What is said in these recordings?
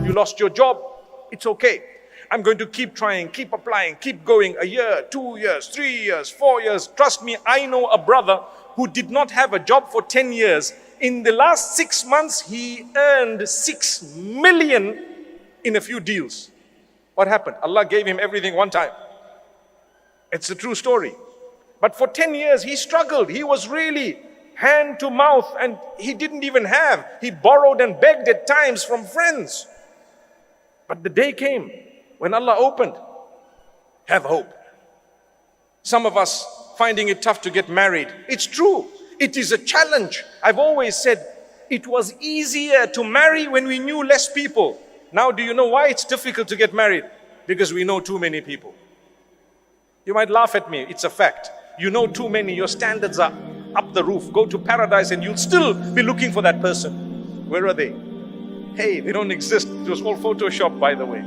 You lost your job, it's okay. I'm going to keep trying, keep applying, keep going. A year, 2 years, 3 years, 4 years. Trust me, I know a brother who did not have a job for 10 years. In the last 6 months, he earned 6 million in a few deals. What happened? Allah gave him everything one time. It's a true story. But for 10 years, he struggled. He was really hand to mouth, and he didn't even have. He borrowed and begged at times from friends. But the day came when Allah opened. Have hope. Some of us finding it tough to get married. It's true. It is a challenge. I've always said it was easier to marry when we knew less people. Now do you know why it's difficult to get married? Because we know too many people. You might laugh at me. It's a fact. You know too many. Your standards are up the roof. Go to paradise and you'll still be looking for that person. Where are they? Hey, they don't exist. It was all Photoshop, by the way.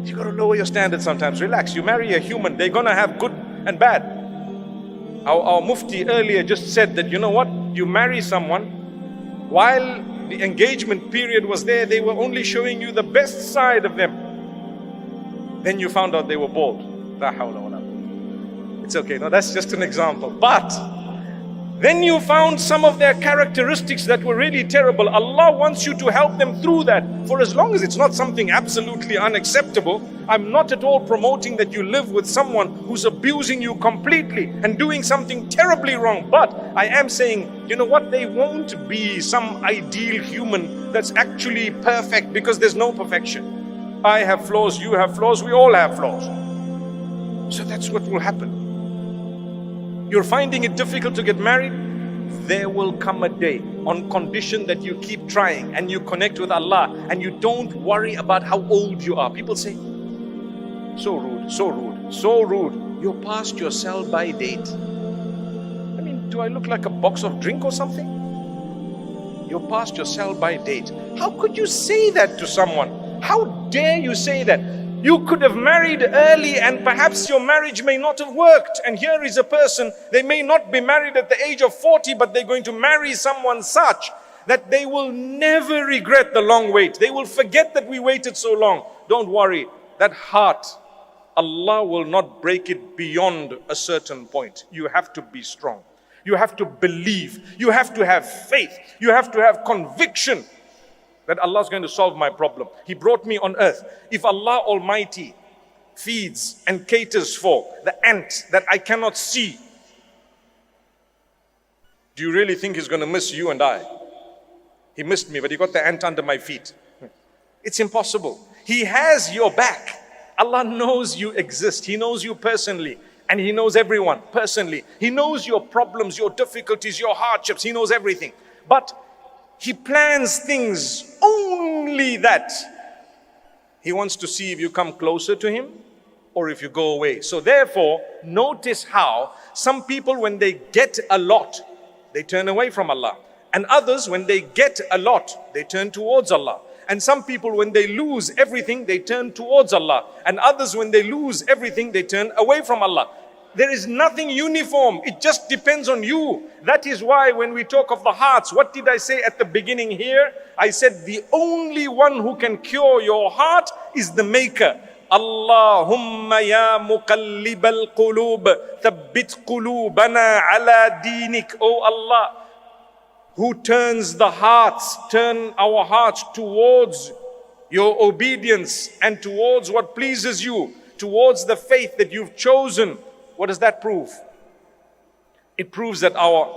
You got to lower your standards sometimes. Relax. You marry a human. They're going to have good and bad. Our Mufti earlier just said that, you know what? You marry someone, while the engagement period was there, they were only showing you the best side of them. Then you found out they were bald. La hawla wa la quwwata. It's okay. No, that's just an example. But then you found some of their characteristics that were really terrible. Allah wants you to help them through that. For as long as it's not something absolutely unacceptable, I'm not at all promoting that you live with someone who's abusing you completely and doing something terribly wrong. But I am saying, you know what? They won't be some ideal human that's actually perfect, because there's no perfection. I have flaws, you have flaws, we all have flaws. So that's what will happen. You're finding it difficult to get married? There will come a day, on condition that you keep trying and you connect with Allah and you don't worry about how old you are. People say, so rude, so rude, so rude. You're past your sell-by date. I mean, do I look like a box of drink or something? You're past your sell-by date. How could you say that to someone? How dare you say that? You could have married early and perhaps your marriage may not have worked. And here is a person, they may not be married at the age of 40, but they're going to marry someone such that they will never regret the long wait. They will forget that we waited so long. Don't worry, that heart, Allah will not break it beyond a certain point. You have to be strong. You have to believe. You have to have faith. You have to have conviction that Allah is going to solve my problem. He brought me on earth. If Allah Almighty feeds and caters for the ant that I cannot see, do you really think He's going to miss you and I? He missed me, but He got the ant under my feet. It's impossible. He has your back. Allah knows you exist. He knows you personally. And He knows everyone personally. He knows your problems, your difficulties, your hardships. He knows everything. But He plans things only that He wants to see if you come closer to Him or if you go away. So therefore, notice how some people, when they get a lot, they turn away from Allah. And others, when they get a lot, they turn towards Allah. And some people, when they lose everything, they turn towards Allah. And others, when they lose everything, they turn away from Allah. There is nothing uniform. It just depends on you. That is why when we talk of the hearts, what did I say at the beginning here? I said the only one who can cure your heart is the Maker. Allahumma ya muqallibal qulub, thabbit qulubana ala dinik. Oh Allah, who turns the hearts, turn our hearts towards your obedience and towards what pleases you, towards the faith that you've chosen. What does that prove? It proves that our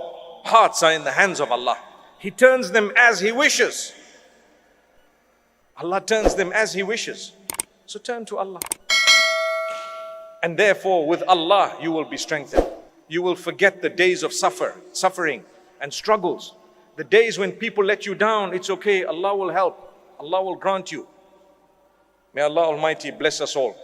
hearts are in the hands of Allah. He turns them as He wishes. Allah turns them as He wishes. So turn to Allah. And therefore with Allah you will be strengthened. You will forget the days of suffering and struggles. The days when people let you down, it's okay. Allah will help. Allah will grant you. May Allah Almighty bless us all.